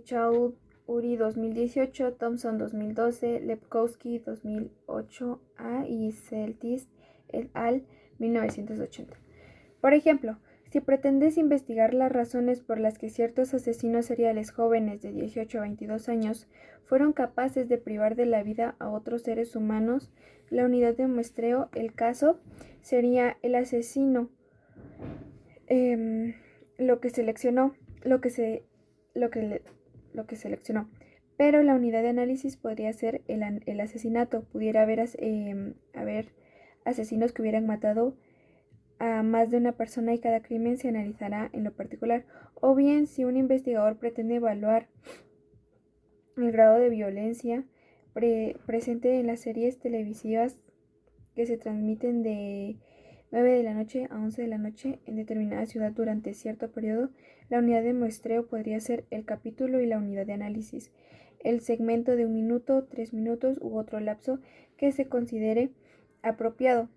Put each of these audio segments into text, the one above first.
Chaudhuri 2018, Thompson 2012, Lepkowski 2008A y Celtis et al. 1980. Por ejemplo, si pretendes investigar las razones por las que ciertos asesinos seriales jóvenes de 18 a 22 años fueron capaces de privar de la vida a otros seres humanos, la unidad de muestreo, el caso, sería el asesino, lo que seleccionó, pero la unidad de análisis podría ser el asesinato. Pudiera haber asesinos que hubieran matado a más de una persona y cada crimen se analizará en lo particular. O bien, si un investigador pretende evaluar el grado de violencia presente en las series televisivas que se transmiten de 9 de la noche a 11 de la noche en determinada ciudad durante cierto periodo, la unidad de muestreo podría ser el capítulo y la unidad de análisis, el segmento de 1 minuto, 3 minutos u otro lapso que se considere apropiado.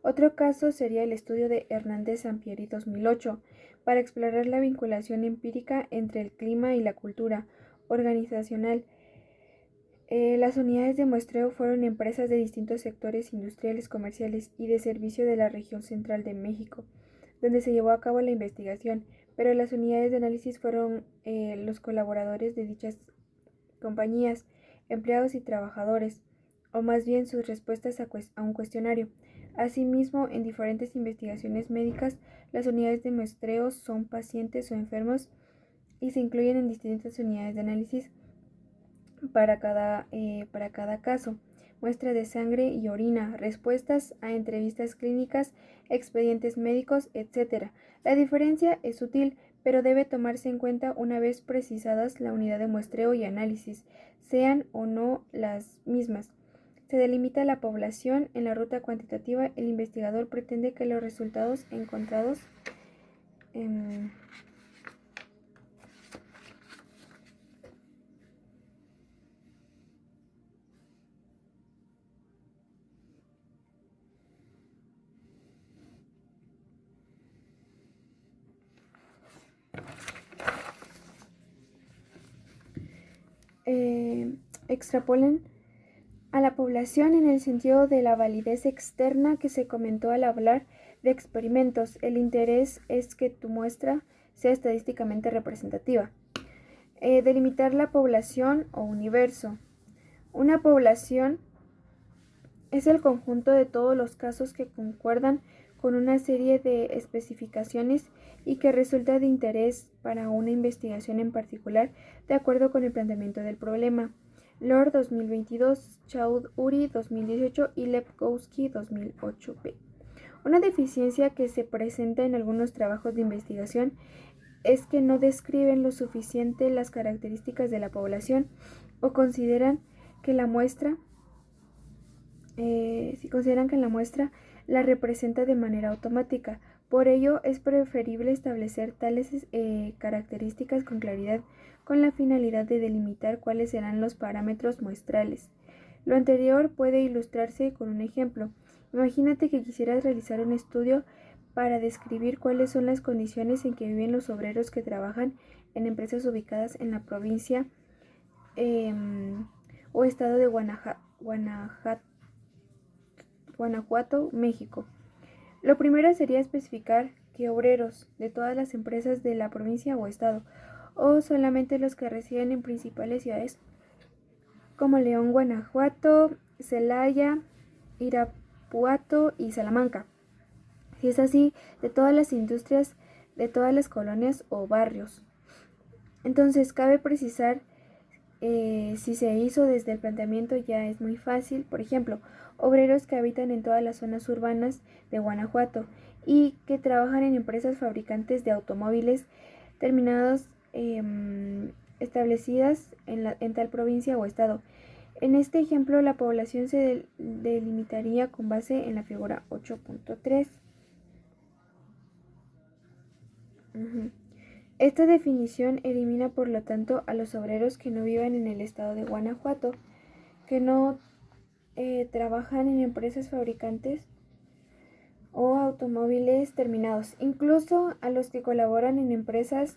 Otro caso sería el estudio de Hernández Sampieri 2008 para explorar la vinculación empírica entre el clima y la cultura organizacional. Las unidades de muestreo fueron empresas de distintos sectores industriales, comerciales y de servicio de la región central de México, donde se llevó a cabo la investigación, pero las unidades de análisis fueron los colaboradores de dichas compañías, empleados y trabajadores, o más bien sus respuestas a un cuestionario. Asimismo, en diferentes investigaciones médicas, las unidades de muestreo son pacientes o enfermos y se incluyen en distintas unidades de análisis para cada caso: muestra de sangre y orina, respuestas a entrevistas clínicas, expedientes médicos, etc. La diferencia es sutil, pero debe tomarse en cuenta una vez precisadas la unidad de muestreo y análisis, sean o no las mismas. Se delimita la población. En la ruta cuantitativa, el investigador pretende que los resultados encontrados extrapolen a la población en el sentido de la validez externa que se comentó al hablar de experimentos. El interés es que tu muestra sea estadísticamente representativa. Delimitar la población o universo. Una población es el conjunto de todos los casos que concuerdan con una serie de especificaciones y que resulta de interés para una investigación en particular, de acuerdo con el planteamiento del problema. Lord 2022, Chaudhuri 2018 y Lepkowski 2008b. Una deficiencia que se presenta en algunos trabajos de investigación es que no describen lo suficiente las características de la población o consideran que la muestra la representa de manera automática. Por ello, es preferible establecer tales características con claridad, con la finalidad de delimitar cuáles serán los parámetros muestrales. Lo anterior puede ilustrarse con un ejemplo. Imagínate que quisieras realizar un estudio para describir cuáles son las condiciones en que viven los obreros que trabajan en empresas ubicadas en la provincia o estado de Guanajuato, México. Lo primero sería especificar qué obreros de todas las empresas de la provincia o estado, o solamente los que residen en principales ciudades como León, Guanajuato, Celaya, Irapuato y Salamanca. Si es así, de todas las industrias, de todas las colonias o barrios. Entonces, cabe precisar si se hizo desde el planteamiento ya es muy fácil. Por ejemplo, obreros que habitan en todas las zonas urbanas de Guanajuato y que trabajan en empresas fabricantes de automóviles terminados establecidas en tal provincia o estado. En este ejemplo, la población se delimitaría con base en la figura 8.3. Esta definición elimina, por lo tanto, a los obreros que no vivan en el estado de Guanajuato, que no trabajan en empresas fabricantes o automóviles terminados, incluso a los que colaboran en empresas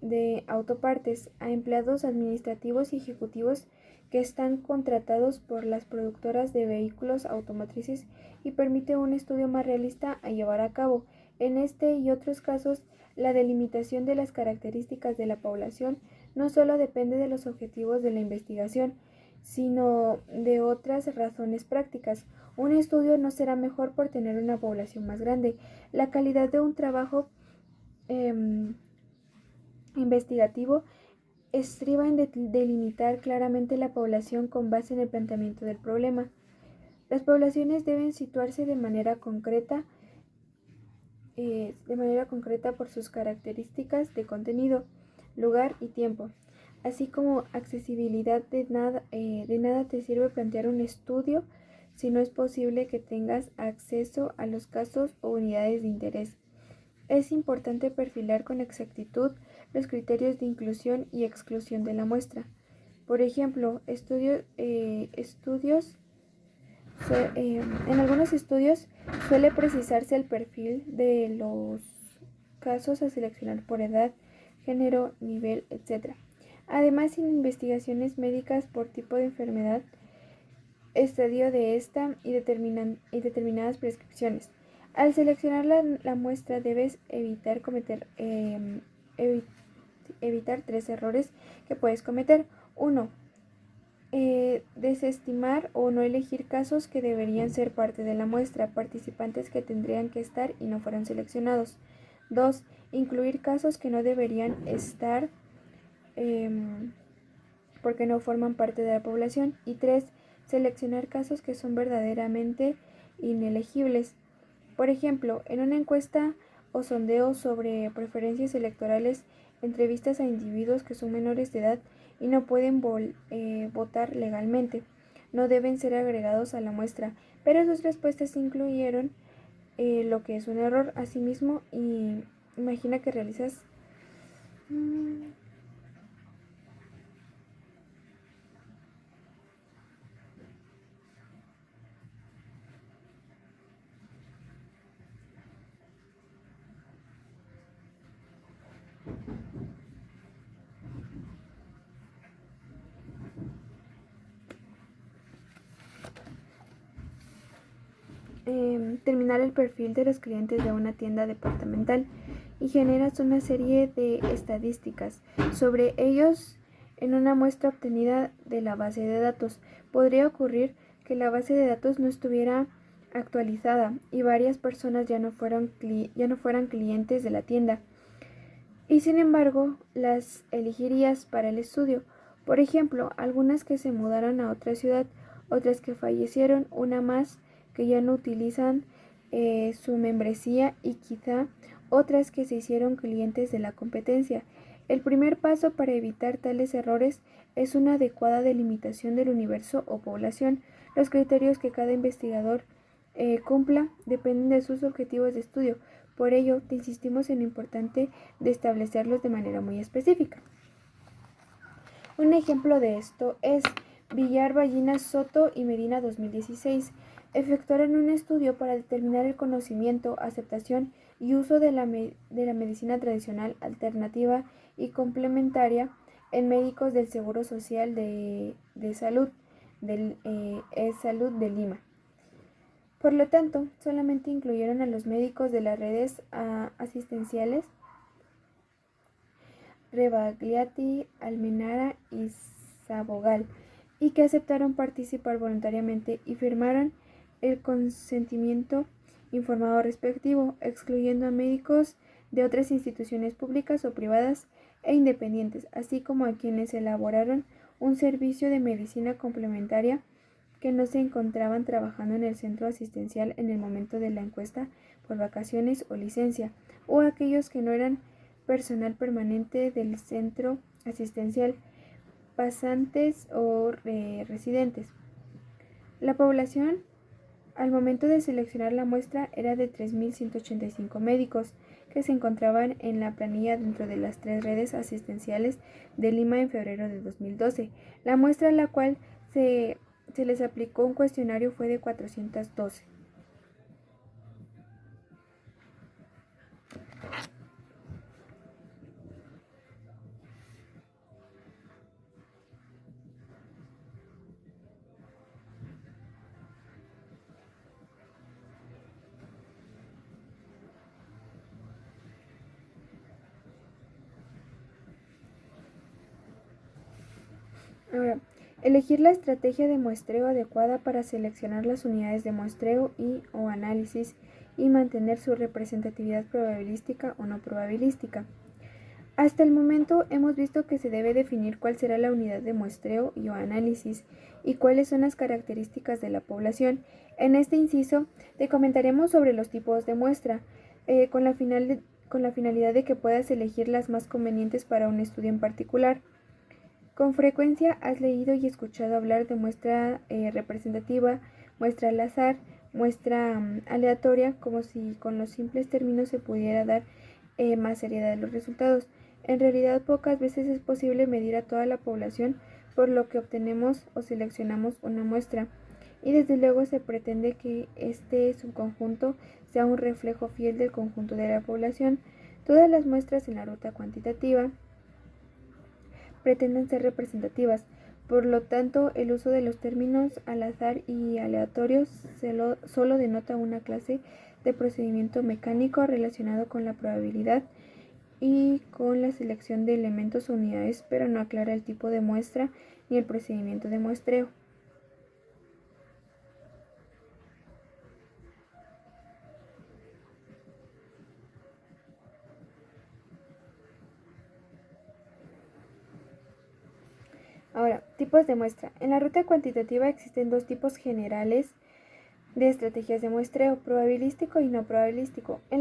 de autopartes, a empleados administrativos y ejecutivos que están contratados por las productoras de vehículos automotrices y permite un estudio más realista a llevar a cabo. En este y otros casos, la delimitación de las características de la población no solo depende de los objetivos de la investigación, sino de otras razones prácticas. Un estudio no será mejor por tener una población más grande. La calidad de un trabajo investigativo estriba en delimitar claramente la población con base en el planteamiento del problema. Las poblaciones deben situarse de manera concreta por sus características de contenido, lugar y tiempo, así como accesibilidad. De nada te sirve plantear un estudio si no es posible que tengas acceso a los casos o unidades de interés. Es importante perfilar con exactitud los criterios de inclusión y exclusión de la muestra. Por ejemplo, en algunos estudios suele precisarse el perfil de los casos a seleccionar por edad, género, nivel, etc. Además, en investigaciones médicas por tipo de enfermedad, estadio de esta y determinadas prescripciones. Al seleccionar la muestra debes evitar tres errores que puedes cometer. 1. Desestimar o no elegir casos que deberían ser parte de la muestra, participantes que tendrían que estar y no fueron seleccionados. 2. Incluir casos que no deberían estar porque no forman parte de la población. Y 3. Seleccionar casos que son verdaderamente inelegibles. Por ejemplo, en una encuesta o sondeo sobre preferencias electorales, entrevistas a individuos que son menores de edad y no pueden votar legalmente, no deben ser agregados a la muestra, pero sus respuestas incluyeron lo que es un error. Asimismo, y imagina que realizas terminar el perfil de los clientes de una tienda departamental y generas una serie de estadísticas sobre ellos en una muestra obtenida de la base de datos. Podría ocurrir que la base de datos no estuviera actualizada y varias personas ya no fueran clientes de la tienda, y sin embargo las elegirías para el estudio. Por ejemplo, algunas que se mudaron a otra ciudad, otras que fallecieron, una más que ya no utilizan su membresía y quizá otras que se hicieron clientes de la competencia. El primer paso para evitar tales errores es una adecuada delimitación del universo o población. Los criterios que cada investigador cumpla dependen de sus objetivos de estudio. Por ello, te insistimos en lo importante de establecerlos de manera muy específica. Un ejemplo de esto es Villar, Ballina, Soto y Medina 2016. Efectuaron un estudio para determinar el conocimiento, aceptación y uso de la medicina tradicional, alternativa y complementaria en médicos del Seguro Social de Salud Salud de Lima. Por lo tanto, solamente incluyeron a los médicos de las redes asistenciales Rebagliati, Almenara y Sabogal, y que aceptaron participar voluntariamente y firmaron el consentimiento informado respectivo, excluyendo a médicos de otras instituciones públicas o privadas e independientes, así como a quienes elaboraron un servicio de medicina complementaria que no se encontraban trabajando en el centro asistencial en el momento de la encuesta por vacaciones o licencia, o aquellos que no eran personal permanente del centro asistencial, pasantes o residentes. La población al momento de seleccionar la muestra era de 3.185 médicos que se encontraban en la planilla dentro de las 3 redes asistenciales de Lima en febrero de 2012. La muestra a la cual se les aplicó un cuestionario fue de 412. Ahora, elegir la estrategia de muestreo adecuada para seleccionar las unidades de muestreo y/o análisis y mantener su representatividad probabilística o no probabilística. Hasta el momento hemos visto que se debe definir cuál será la unidad de muestreo y o análisis y cuáles son las características de la población. En este inciso te comentaremos sobre los tipos de muestra, con la finalidad de que puedas elegir las más convenientes para un estudio en particular. Con frecuencia has leído y escuchado hablar de muestra representativa, muestra al azar, muestra aleatoria, como si con los simples términos se pudiera dar más seriedad de los resultados. En realidad, pocas veces es posible medir a toda la población, por lo que obtenemos o seleccionamos una muestra. Y desde luego se pretende que este subconjunto sea un reflejo fiel del conjunto de la población. Todas las muestras en la ruta cuantitativa pretenden ser representativas. Por lo tanto, el uso de los términos al azar y aleatorios solo denota una clase de procedimiento mecánico relacionado con la probabilidad y con la selección de elementos o unidades, pero no aclara el tipo de muestra ni el procedimiento de muestreo. Ahora, tipos de muestra. En la ruta cuantitativa existen dos tipos generales de estrategias de muestreo, probabilístico y no probabilístico. En la